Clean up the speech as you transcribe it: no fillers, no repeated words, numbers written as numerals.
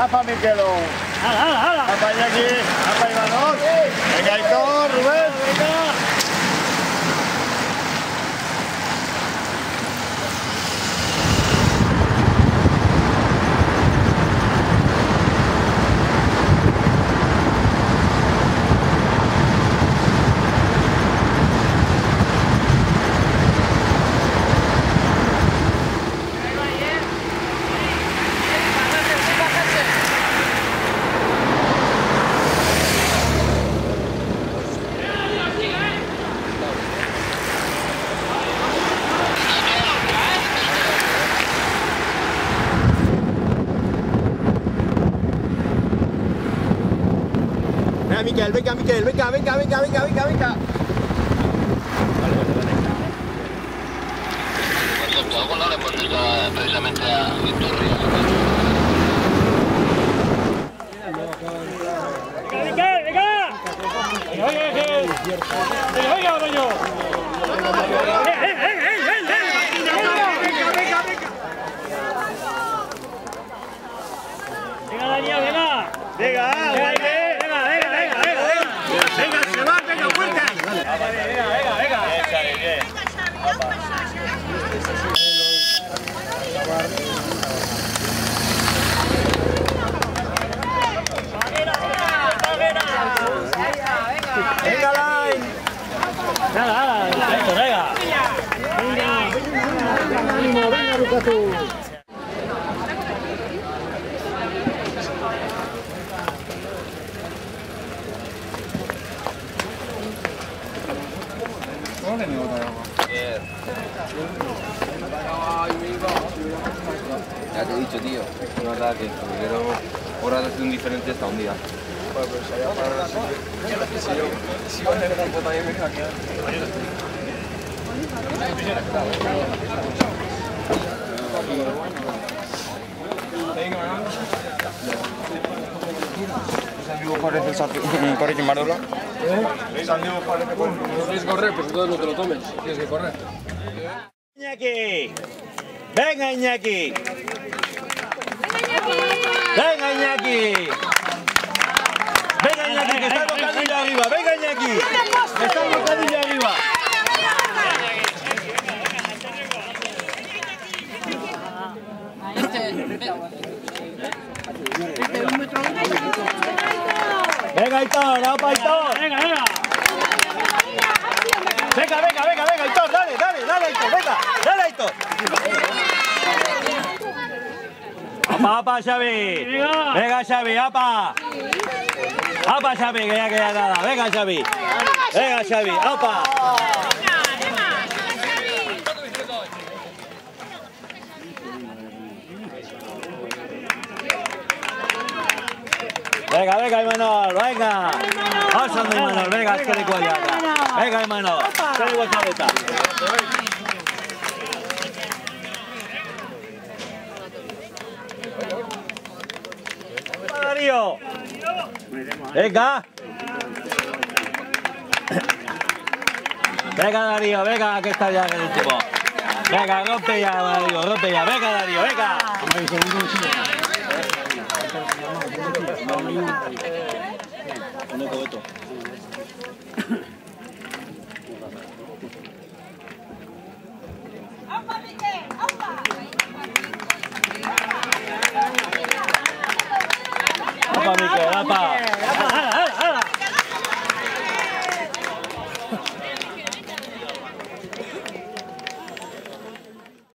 Apa Mikelón. Apa Iñaki. Apa Imanol. Venga Aitor, Rubén. Miquel, venga, Miquel, venga. Algo no le pondría precisamente a Victoria. Ya te he dicho, tío, es verdad que quiero horas de un diferente hasta un día. Bueno, pero si allá para si vas en el campo también me queda. ¿Corre que Mardola? No quieres correr, pues entonces no te lo tomes. Tienes que correr. Iñaki. Venga, Iñaki. Venga, Iñaki. Venga, Iñaki, que está el bocadillo arriba. Venga, Iñaki. Que está el bocadillo arriba. Venga, Aitor, apa, Aitor. Venga, Aitor, dale, Aitor, dale, Aitor. Apa, Xavi. Venga, Xavi, apa. Apa, Xavi, que ya queda nada. Venga, Xavi, apa. Venga, Imanol, venga. Osando, Imanol, venga, es que le cuelga. Venga, Imanol, que le cuelga. Darío. Venga. Venga, Darío, venga, que está ya el último. Venga, rompe ya, Darío, rompe ya. Venga, Darío, venga.